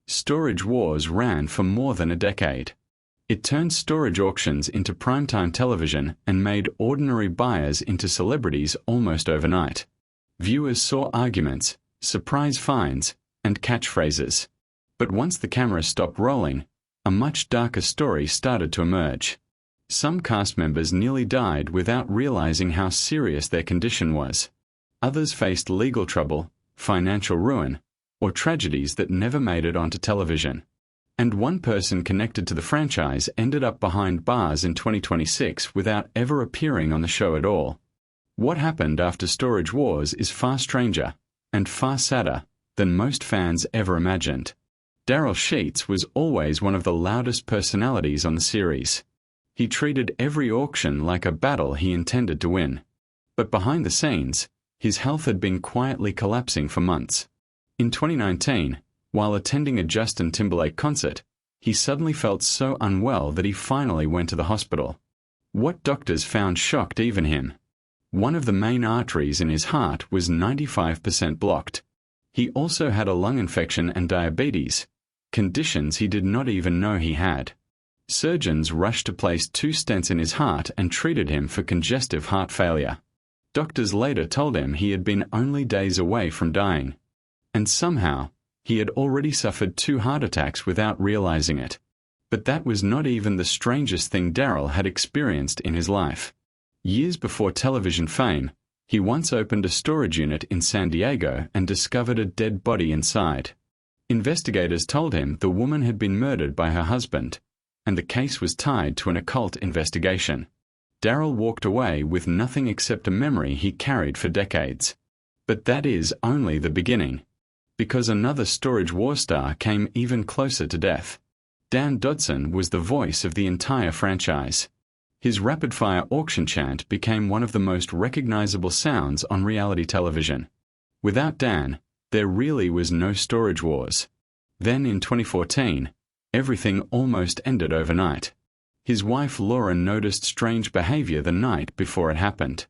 Storage Wars ran for more than a decade. It turned storage auctions into primetime television and made ordinary buyers into celebrities almost overnight. Viewers saw arguments, surprise finds, and catchphrases. But once the camera stopped rolling, a much darker story started to emerge. Some cast members nearly died without realizing how serious their condition was. Others faced legal trouble, financial ruin, or tragedies that never made it onto television. And one person connected to the franchise ended up behind bars in 2026 without ever appearing on the show at all. What happened after Storage Wars is far stranger, and far sadder, than most fans ever imagined. Daryl Sheets was always one of the loudest personalities on the series. He treated every auction like a battle he intended to win. But behind the scenes, his health had been quietly collapsing for months. In 2019, while attending a Justin Timberlake concert, he suddenly felt so unwell that he finally went to the hospital. What doctors found shocked even him. One of the main arteries in his heart was 95% blocked. He also had a lung infection and diabetes, conditions he did not even know he had. Surgeons rushed to place 2 stents in his heart and treated him for congestive heart failure. Doctors later told him he had been only days away from dying. And somehow, he had already suffered 2 heart attacks without realizing it. But that was not even the strangest thing Daryl had experienced in his life. Years before television fame, he once opened a storage unit in San Diego and discovered a dead body inside. Investigators told him the woman had been murdered by her husband, and the case was tied to an occult investigation. Daryl walked away with nothing except a memory he carried for decades. But that is only the beginning. Because another Storage Wars star came even closer to death. Dan Dodson was the voice of the entire franchise. His rapid-fire auction chant became one of the most recognizable sounds on reality television. Without Dan, there really was no Storage Wars. Then in 2014, everything almost ended overnight. His wife Laura noticed strange behavior the night before it happened.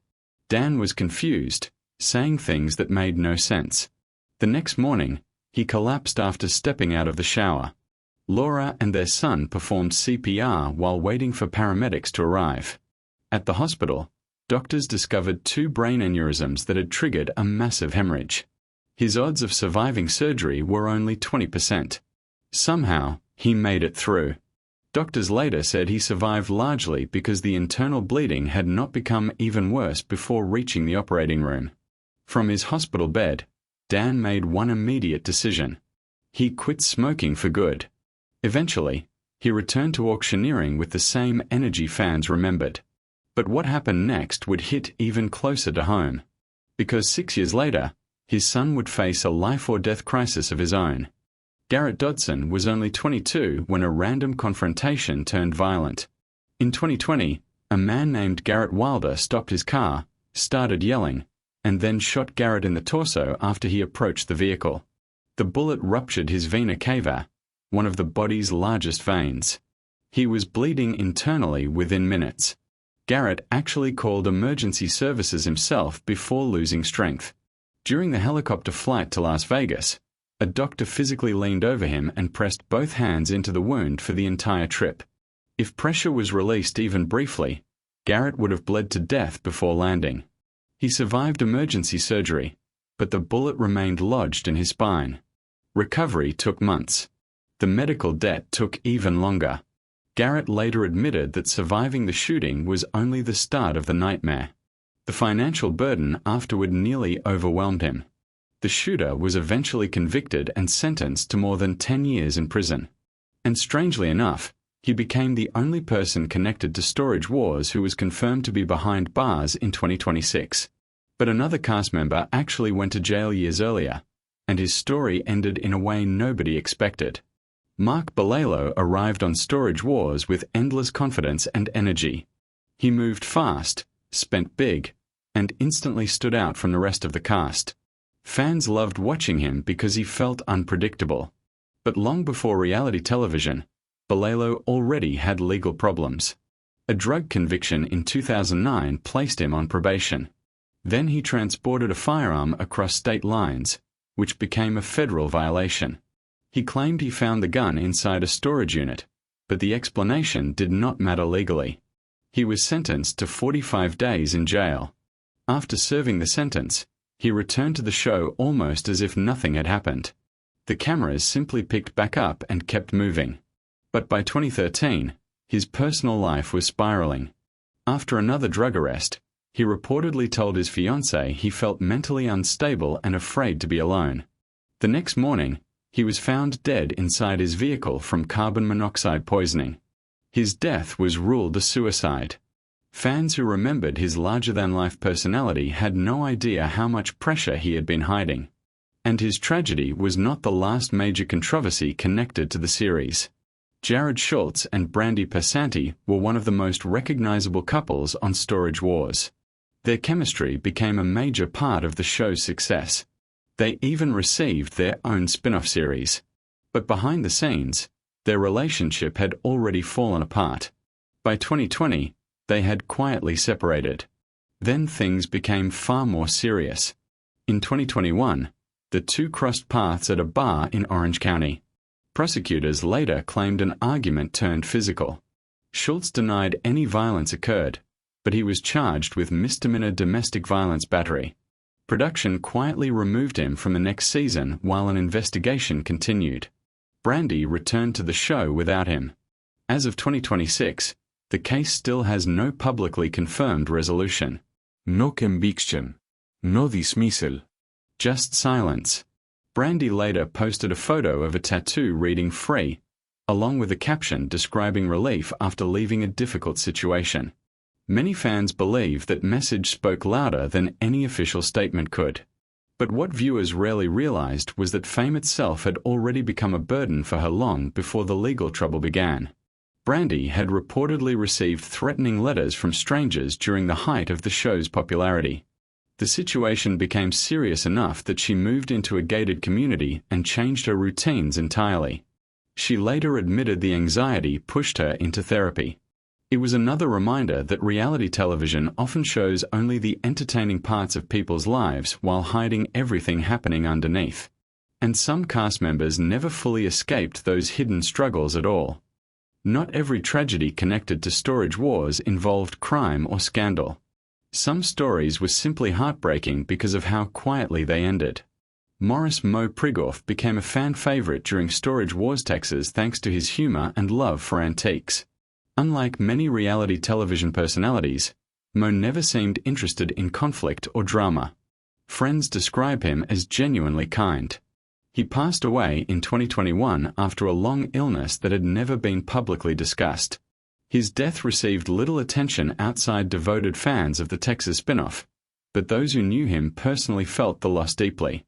Dan was confused, saying things that made no sense. The next morning, he collapsed after stepping out of the shower. Laura and their son performed CPR while waiting for paramedics to arrive. At the hospital, doctors discovered 2 brain aneurysms that had triggered a massive hemorrhage. His odds of surviving surgery were only 20%. Somehow, he made it through. Doctors later said he survived largely because the internal bleeding had not become even worse before reaching the operating room. From his hospital bed, Dan made one immediate decision. He quit smoking for good. Eventually, he returned to auctioneering with the same energy fans remembered. But what happened next would hit even closer to home. Because 6 years later, his son would face a life-or-death crisis of his own. Garrett Dodson was only 22 when a random confrontation turned violent. In 2020, a man named Garrett Wilder stopped his car, started yelling, and then shot Garrett in the torso after he approached the vehicle. The bullet ruptured his vena cava, one of the body's largest veins. He was bleeding internally within minutes. Garrett actually called emergency services himself before losing strength. During the helicopter flight to Las Vegas, a doctor physically leaned over him and pressed both hands into the wound for the entire trip. If pressure was released even briefly, Garrett would have bled to death before landing. He survived emergency surgery, but the bullet remained lodged in his spine. Recovery took months. The medical debt took even longer. Garrett later admitted that surviving the shooting was only the start of the nightmare. The financial burden afterward nearly overwhelmed him. The shooter was eventually convicted and sentenced to more than 10 years in prison. And strangely enough, he became the only person connected to Storage Wars who was confirmed to be behind bars in 2026. But another cast member actually went to jail years earlier, and his story ended in a way nobody expected. Mark Bolelo arrived on Storage Wars with endless confidence and energy. He moved fast, spent big, and instantly stood out from the rest of the cast. Fans loved watching him because he felt unpredictable. But long before reality television, Bolelo already had legal problems. A drug conviction in 2009 placed him on probation. Then he transported a firearm across state lines, which became a federal violation. He claimed he found the gun inside a storage unit, but the explanation did not matter legally. He was sentenced to 45 days in jail. After serving the sentence, he returned to the show almost as if nothing had happened. The cameras simply picked back up and kept moving. But by 2013, his personal life was spiraling. After another drug arrest, he reportedly told his fiancée he felt mentally unstable and afraid to be alone. The next morning, he was found dead inside his vehicle from carbon monoxide poisoning. His death was ruled a suicide. Fans who remembered his larger-than-life personality had no idea how much pressure he had been hiding. And his tragedy was not the last major controversy connected to the series. Jared Schultz and Brandy Passanti were one of the most recognizable couples on Storage Wars. Their chemistry became a major part of the show's success. They even received their own spin-off series. But behind the scenes, their relationship had already fallen apart. By 2020, they had quietly separated. Then things became far more serious. In 2021, the two crossed paths at a bar in Orange County. Prosecutors later claimed an argument turned physical. Schultz denied any violence occurred, but he was charged with misdemeanor domestic violence battery. Production quietly removed him from the next season while an investigation continued. Brandy returned to the show without him. As of 2026, the case still has no publicly confirmed resolution. No conviction. No dismissal. Just silence. Brandy later posted a photo of a tattoo reading "Free," along with a caption describing relief after leaving a difficult situation. Many fans believe that message spoke louder than any official statement could. But what viewers rarely realized was that fame itself had already become a burden for her long before the legal trouble began. Brandy had reportedly received threatening letters from strangers during the height of the show's popularity. The situation became serious enough that she moved into a gated community and changed her routines entirely. She later admitted the anxiety pushed her into therapy. It was another reminder that reality television often shows only the entertaining parts of people's lives while hiding everything happening underneath. And some cast members never fully escaped those hidden struggles at all. Not every tragedy connected to Storage Wars involved crime or scandal. Some stories were simply heartbreaking because of how quietly they ended. Morris Mo Prigoff became a fan favorite during Storage Wars Texas thanks to his humor and love for antiques. Unlike many reality television personalities, Mo never seemed interested in conflict or drama. Friends describe him as genuinely kind. He passed away in 2021 after a long illness that had never been publicly discussed. His death received little attention outside devoted fans of the Texas spin-off, but those who knew him personally felt the loss deeply.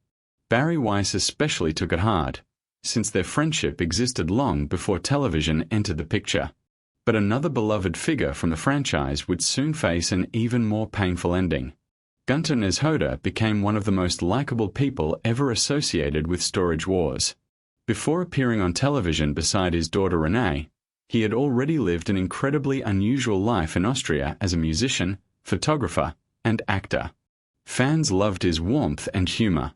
Barry Weiss especially took it hard, since their friendship existed long before television entered the picture. But another beloved figure from the franchise would soon face an even more painful ending. Gunter Neshoda became one of the most likable people ever associated with Storage Wars. Before appearing on television beside his daughter Renee, he had already lived an incredibly unusual life in Austria as a musician, photographer, and actor. Fans loved his warmth and humor.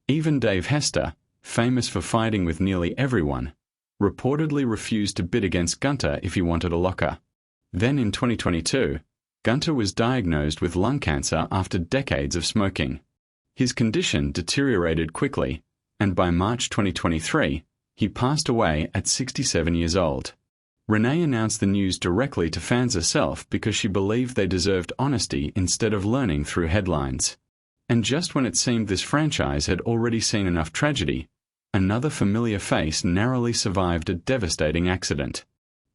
Even Dave Hester, famous for fighting with nearly everyone, reportedly refused to bid against Gunter if he wanted a locker. Then in 2022, Gunter was diagnosed with lung cancer after decades of smoking. His condition deteriorated quickly, and by March 2023, he passed away at 67 years old. Renee announced the news directly to fans herself because she believed they deserved honesty instead of learning through headlines. And just when it seemed this franchise had already seen enough tragedy, another familiar face narrowly survived a devastating accident.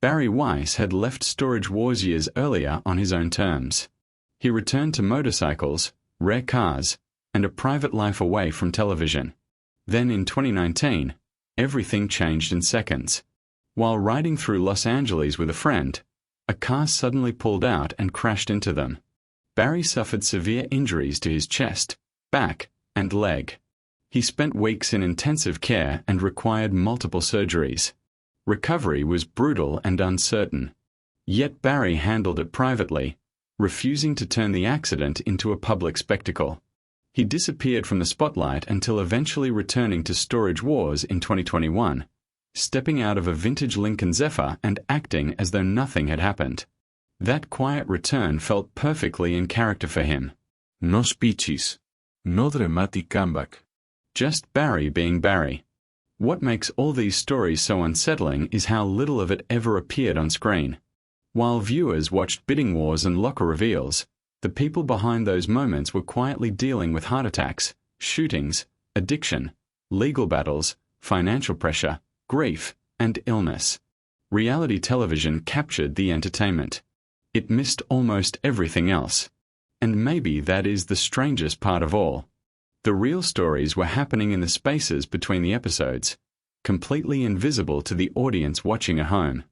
Barry Weiss had left Storage Wars years earlier on his own terms. He returned to motorcycles, rare cars, and a private life away from television. Then in 2019, everything changed in seconds. While riding through Los Angeles with a friend, a car suddenly pulled out and crashed into them. Barry suffered severe injuries to his chest, back, and leg. He spent weeks in intensive care and required multiple surgeries. Recovery was brutal and uncertain. Yet Barry handled it privately, refusing to turn the accident into a public spectacle. He disappeared from the spotlight until eventually returning to Storage Wars in 2021, stepping out of a vintage Lincoln Zephyr and acting as though nothing had happened. That quiet return felt perfectly in character for him. No speeches. No dramatic comeback. Just Barry being Barry. What makes all these stories so unsettling is how little of it ever appeared on screen. While viewers watched bidding wars and locker reveals, the people behind those moments were quietly dealing with heart attacks, shootings, addiction, legal battles, financial pressure, grief, and illness. Reality television captured the entertainment. It missed almost everything else. And maybe that is the strangest part of all. The real stories were happening in the spaces between the episodes, completely invisible to the audience watching at home.